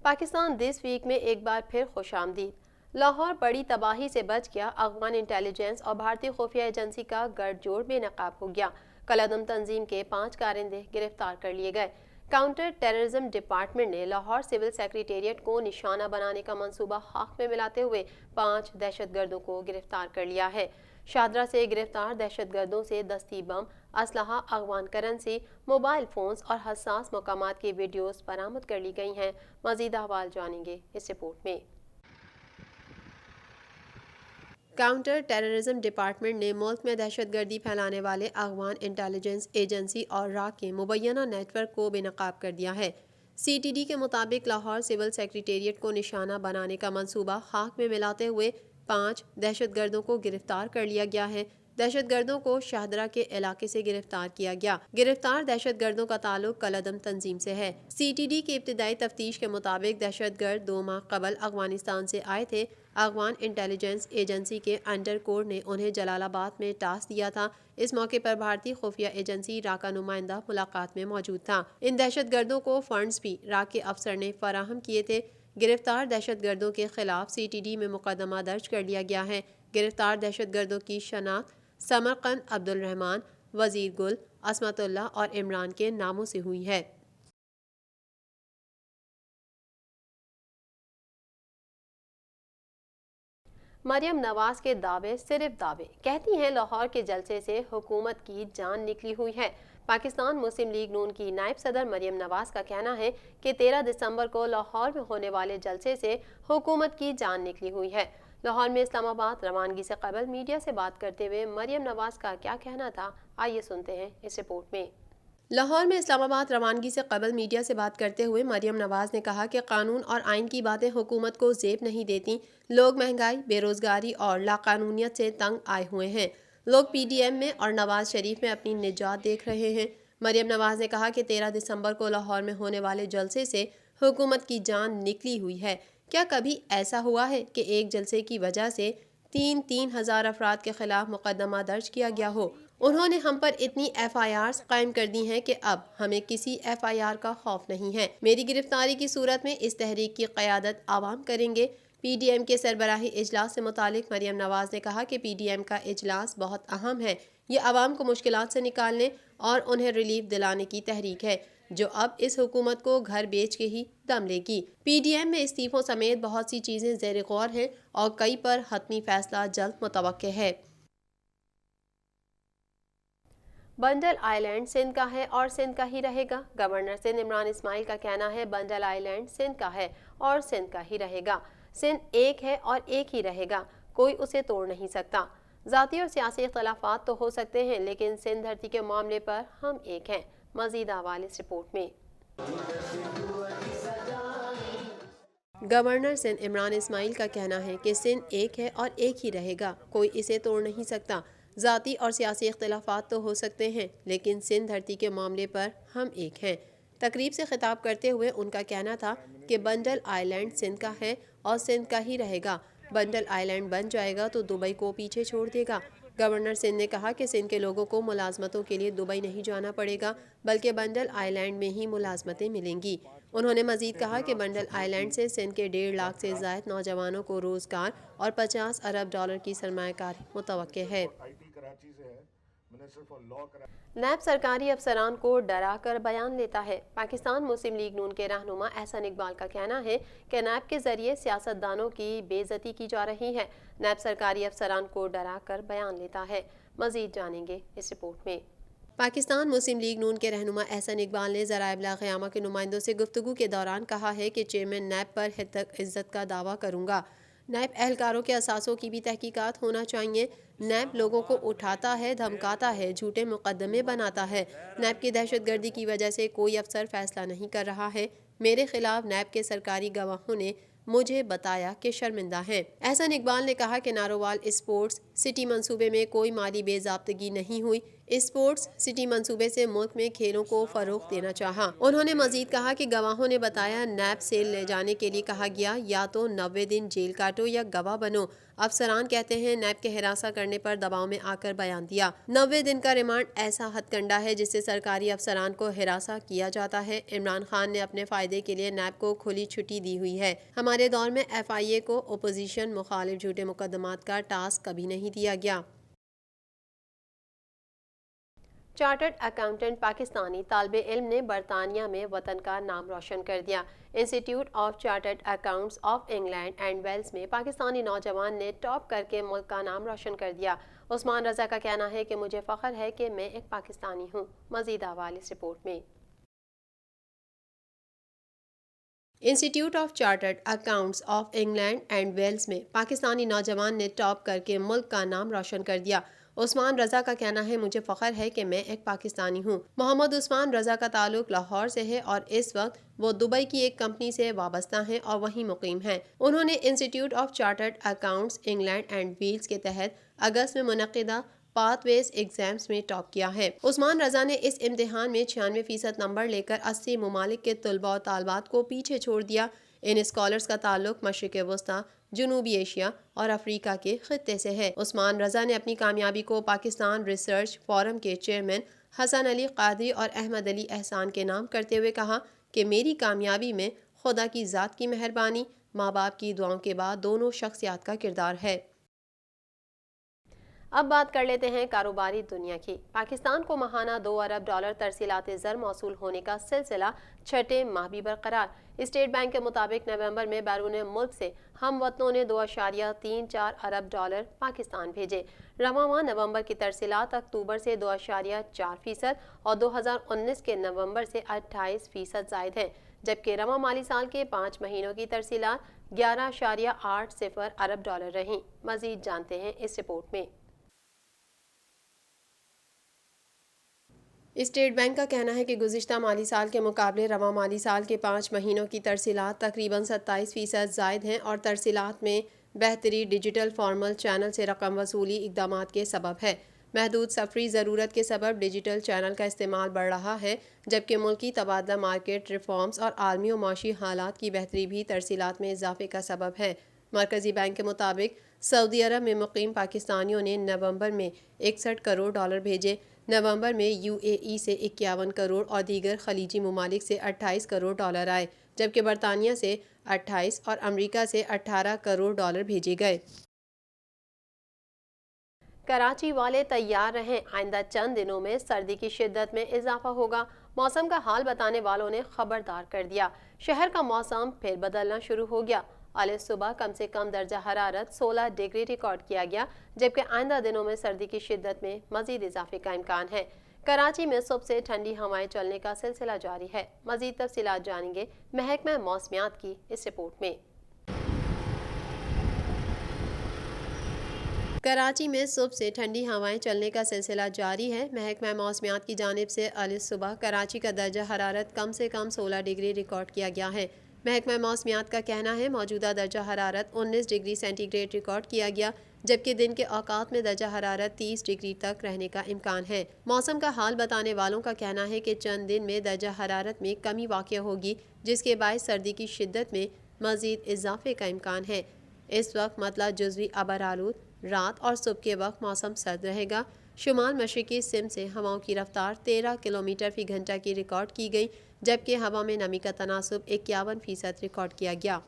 Pakistan this week में एक बार फिर खुशामदीद। लाहौर बड़ी तबाही से बच गया। अफगान इंटेलिजेंस और भारतीय खुफिया एजेंसी का गठजोड़ बेनकाब हो गया। कलअदम तंजीम के 5 कारिंदे गिरफ्तार कर लिए गए। काउंटर टेररिज्म डिपार्टमेंट ने लाहौर सिविल सेक्रेटेरिएट को निशाना बनाने का मंसूबा खाक में मिलाते हुए 5 दहशतगर्दों को गिरफ्तार कर लिया है। शादरा से गिरफ्तार दहशतगर्दों से दस्ती बम, असलहा, अगवान करेंसी, मोबाइल फोन्स और हसास मकामात की वीडियोस बरामद कर ली गई हैं। मजीद अहवाल जानेंगे इस रिपोर्ट में। काउंटर टेररिज्म डिपार्टमेंट ने मुल्क में दहशतगर्दी फैलाने वाले अफगान इंटेलिजेंस एजेंसी और रा के मुबैना नेटवर्क को बेनकाब कर दिया है। CTD के मुताबिक लाहौर सिविल सेक्रेटेरिएट को निशाना बनाने का मंसूबा खाक में मिलाते हुए 5 दहशतगर्दों को गिरफ्तार कर लिया गया है। दहशतगर्दों को शाहदरा के इलाके से गिरफ्तार किया गया। गिरफ्तार दहशतगर्दों का ताल्लुक कलअदम तंजीम से है। CTD की इब्तिदाई तफ्तीश के मुताबिक दहशतगर्द 2 माह कबल अफगानिस्तान से आए थे। अफगान इंटेलिजेंस एजेंसी के अंडर कोर ने उन्हें जलालाबाद में टास्क दिया था। इस मौके पर भारतीय खुफिया एजेंसी रा का नुमाइंदा मुलाकात में मौजूद था। इन दहशतगर्दों को फंड्स भी रा के अफसर ने फराहम किए थे। गिरफ्तार दहशतगर्दों के खिलाफ CTD में मुकदमा दर्ज कर लिया गया है। गिरफ्तार दहशतगर्दों की शनाख्त समरकंद अब्दुल रहमान, वजीर गुल, असमतुल्लाह और इमरान के नामों से हुई है। मरियम नवाज के दावे सिर्फ दावे। कहती हैं लाहौर के जलसे से हुकूमत की जान निकली हुई है। पाकिस्तान मुस्लिम लीग नून की नायब सदर मरियम नवाज का कहना है कि 13 दिसंबर को लाहौर में होने वाले जलसे से हुकूमत की जान निकली हुई है। लाहौर में इस्लामाबाद रवानगी से कबल मीडिया से बात करते हुए मरियम नवाज का क्या कहना था, आइए सुनते हैं इस रिपोर्ट में। लाहौर में इस्लामाबाद रवानगी से कबल मीडिया से बात करते हुए मरियम नवाज ने कहा कि कानून और आइन की बातें हुकूमत को जेब नहीं देती। लोग महंगाई, बेरोजगारी और लाकानूनियत से तंग आए हुए हैं। लोग PDM में और नवाज शरीफ में अपनी निजात देख रहे हैं। मरियम नवाज ने कहा कि 13 दिसंबर को लाहौर में होने वाले जलसे से हुकूमत की जान निकली हुई है। क्या कभी ऐसा हुआ है कि एक जलसे की वजह से 3,000 अफराद के खिलाफ मुकदमा दर्ज किया गया हो? उन्होंने हम पर इतनी FIRs कायम कर दी हैं कि अब हमें किसी FIR का खौफ नहीं है। मेरी गिरफ्तारी की सूरत में इस तहरीक की क़यादत आवाम करेंगे। PDM के सरबराही इजलास से मुतालिक मरियम नवाज ने कहा कि PDM का इजलास बहुत अहम है। ये आवाम को मुश्किलात से निकालने और उन्हें रिलीफ दिलाने की तहरीक है, जो अब इस हुकूमत को घर बेच के ही दम लेगी। PDM में इस्तीफों समेत बहुत सी चीज़ें ज़ेर गौर हैं और कई पर हतमी फैसला जल्द मुतवक्के है। बंडल आइलैंड सिंध का है और सिंध का ही रहेगा। गवर्नर सिंध इमरान इस्माइल का कहना है बंडल आइलैंड सिंध का है और सिंध का ही रहेगा। सिंध एक है और एक ही रहेगा, कोई उसे तोड़ नहीं सकता। ज़ाती और सियासी इख्तलाफात तो हो सकते हैं, लेकिन सिंध धरती के मामले पर हम एक हैं। मज़ीद अहवाल इस रिपोर्ट में। गवर्नर सिंध इमरान इस्माइल का कहना है कि सिंध एक है और एक ही रहेगा, कोई इसे तोड़ नहीं सकता। ज़ाती और सियासी इख्तलाफात तो हो सकते हैं, लेकिन सिंध धरती के मामले पर हम एक हैं। तकरीब से खिताब करते हुए उनका कहना था कि बंडल आइलैंड सिंध का है और सिंध का ही रहेगा। बंडल आइलैंड बन जाएगा तो दुबई को पीछे छोड़ देगा। गवर्नर सिंध ने कहा कि सिंध के लोगों को मुलाजमतों के लिए दुबई नहीं जाना पड़ेगा, बल्कि बंडल आइलैंड में ही मुलाजमतें मिलेंगी। उन्होंने मजीद कहा कि बंडल आइलैंड से सिंध के 1.5 लाख से ज़ायद नौजवानों को रोज़गार और $50 अरब की सरमायाकारी मुतवक्के है। नैब सरकारी अफसरान को डरा कर बयान लेता है। पाकिस्तान मुस्लिम लीग नून के रहनुमा एहसन इकबाल का कहना है कि नैब के जरिए सियासतदानों की बेइज्जती की जा रही है। नैब सरकारी अफसरान को डरा कर बयान लेता है। मजीद जानेंगे इस रिपोर्ट में। पाकिस्तान मुस्लिम लीग नून के रहनुमा एहसन इकबाल ने ज़राए इब्लाग़ क़यामा के नुमाइंदों से गुफ्तगू के दौरान कहा है कि चेयरमैन नैब पर इज़्ज़त का दावा करूँगा। नैब एहलकारों के असासों की भी तहकीकात होना चाहिए। नैब लोगों को उठाता है, धमकाता है, झूठे मुकदमे बनाता है। नैब की दहशतगर्दी की वजह से कोई अफसर फैसला नहीं कर रहा है। मेरे खिलाफ नैब के सरकारी गवाहों ने मुझे बताया कि शर्मिंदा हैं। एहसन इकबाल ने कहा कि नारोवाल स्पोर्ट्स सिटी मंसूबे में कोई माली बेज़ाब्तगी नहीं हुई। اسپورٹس سٹی منصوبے سے ملک میں کھیلوں کو فروغ دینا چاہا۔ انہوں نے مزید کہا کہ گواہوں نے بتایا نیب سے لے جانے کے لیے کہا گیا یا تو 90 دن جیل کاٹو یا گواہ بنو۔ افسران کہتے ہیں نیب کے ہراساں کرنے پر دباؤ میں آ کر بیان دیا۔ 90 دن کا ریمانڈ ایسا ہتھ کنڈا ہے جس سے سرکاری افسران کو ہراساں کیا جاتا ہے۔ عمران خان نے اپنے فائدے کے لیے نیب کو کھلی چھٹی دی ہوئی ہے۔ ہمارے دور میں FIA کو اپوزیشن مخالف جھوٹے مقدمات کا ٹاسک کبھی نہیں دیا گیا۔ چارٹرڈ اکاؤنٹنٹ پاکستانی طالب علم نے برطانیہ میں وطن کا نام روشن کر دیا۔ Institute of chartered accountants of England and Wales میں پاکستانی نوجوان نے ٹاپ کر کے ملک کا نام روشن کر دیا۔ عثمان رضا کا کہنا ہے کہ مجھے فخر ہے کہ میں ایک پاکستانی ہوں۔ مزید احوال اس رپورٹ میں۔ Institute of chartered accountants of England and Wales میں پاکستانی نوجوان نے ٹاپ کر کے ملک کا نام روشن کر دیا۔ عثمان رضا کا کہنا ہے مجھے فخر ہے کہ میں ایک پاکستانی ہوں۔ محمد عثمان رضا کا تعلق لاہور سے ہے اور اس وقت وہ دبئی کی ایک کمپنی سے وابستہ ہیں اور وہیں مقیم ہیں۔ انہوں نے institute of chartered accountants England and Wales کے تحت اگست میں منعقدہ پاتھ ویز ایگزامز میں ٹاپ کیا ہے۔ عثمان رضا نے اس امتحان میں 96% نمبر لے کر 80 ممالک کے طلباء و طالبات کو پیچھے چھوڑ دیا۔ ان اسکالرز کا تعلق مشرق وسطیٰ، جنوبی ایشیا اور افریقہ کے خطے سے ہے۔ عثمان رضا نے اپنی کامیابی کو پاکستان ریسرچ فورم کے چیئرمین حسن علی قادری اور احمد علی احسان کے نام کرتے ہوئے کہا کہ میری کامیابی میں خدا کی ذات کی مہربانی، ماں باپ کی دعاؤں کے بعد دونوں شخصیات کا کردار ہے۔ اب بات کر لیتے ہیں کاروباری دنیا کی۔ پاکستان کو ماہانہ $2 ارب ترسیلات زر موصول ہونے کا سلسلہ چھٹے ماہ بھی برقرار۔ اسٹیٹ بینک کے مطابق نومبر میں بیرون ملک سے ہم وطنوں نے $2.34 ارب پاکستان بھیجے۔ رواں ماہ نومبر کی ترسیلات اکتوبر سے 2.4% اور 2019 کے نومبر سے 28% زائد ہیں، جبکہ رواں مالی سال کے 5 مہینوں کی ترسیلات $11.80 ارب رہیں۔ مزید جانتے ہیں اس رپورٹ میں۔ اسٹیٹ بینک کا کہنا ہے کہ گزشتہ مالی سال کے مقابلے رواں مالی سال کے 5 مہینوں کی ترسیلات تقریباً 27% زائد ہیں اور ترسیلات میں بہتری ڈیجیٹل فارمل چینل سے رقم وصولی اقدامات کے سبب ہے۔ محدود سفری ضرورت کے سبب ڈیجیٹل چینل کا استعمال بڑھ رہا ہے، جبکہ ملکی تبادلہ مارکیٹ ریفارمز اور عالمی و معاشی حالات کی بہتری بھی ترسیلات میں اضافے کا سبب ہے۔ مرکزی بینک کے مطابق سعودی عرب میں مقیم پاکستانیوں نے نومبر میں $61 کروڑ بھیجے۔ نومبر میں UAE سے 51 کروڑ اور دیگر خلیجی ممالک سے 28 کروڑ آئے، جبکہ برطانیہ سے 28 اور امریکہ سے 18 کروڑ بھیجے گئے۔ کراچی والے تیار رہیں، آئندہ چند دنوں میں سردی کی شدت میں اضافہ ہوگا۔ موسم کا حال بتانے والوں نے خبردار کر دیا، شہر کا موسم پھر بدلنا شروع ہو گیا۔ آج صبح کم سے کم درجہ حرارت 16 ڈگری ریکارڈ کیا گیا، جبکہ آئندہ دنوں میں سردی کی شدت میں مزید اضافے کا امکان ہے۔ کراچی میں صبح سے ٹھنڈی ہوائیں چلنے کا سلسلہ جاری ہے۔ مزید تفصیلات جانیں گے محکمہ موسمیات کی اس رپورٹ میں۔ کراچی میں صبح سے ٹھنڈی ہوائیں چلنے کا سلسلہ جاری ہے۔ محکمہ موسمیات کی جانب سے آج صبح کراچی کا درجہ حرارت کم سے کم 16 ڈگری ریکارڈ کیا گیا ہے۔ محکمہ موسمیات کا کہنا ہے موجودہ درجہ حرارت 19 ڈگری سینٹی گریڈ ریکارڈ کیا گیا، جبکہ دن کے اوقات میں درجہ حرارت 30 ڈگری تک رہنے کا امکان ہے۔ موسم کا حال بتانے والوں کا کہنا ہے کہ چند دن میں درجہ حرارت میں کمی واقع ہوگی، جس کے باعث سردی کی شدت میں مزید اضافے کا امکان ہے۔ اس وقت مطلع جزوی ابرآلود، رات اور صبح کے وقت موسم سرد رہے گا۔ شمال مشرقی سمت سے ہواؤں کی رفتار 13 کلومیٹر فی گھنٹہ کی ریکارڈ کی گئی، جبکہ ہوا میں نمی کا تناسب 51% ریکارڈ کیا گیا۔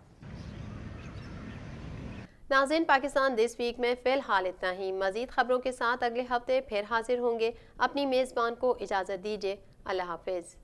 ناظرین، پاکستان دس ویک میں فی الحال اتنا ہی۔ مزید خبروں کے ساتھ اگلے ہفتے پھر حاضر ہوں گے۔ اپنی میزبان کو اجازت دیجیے۔ اللہ حافظ۔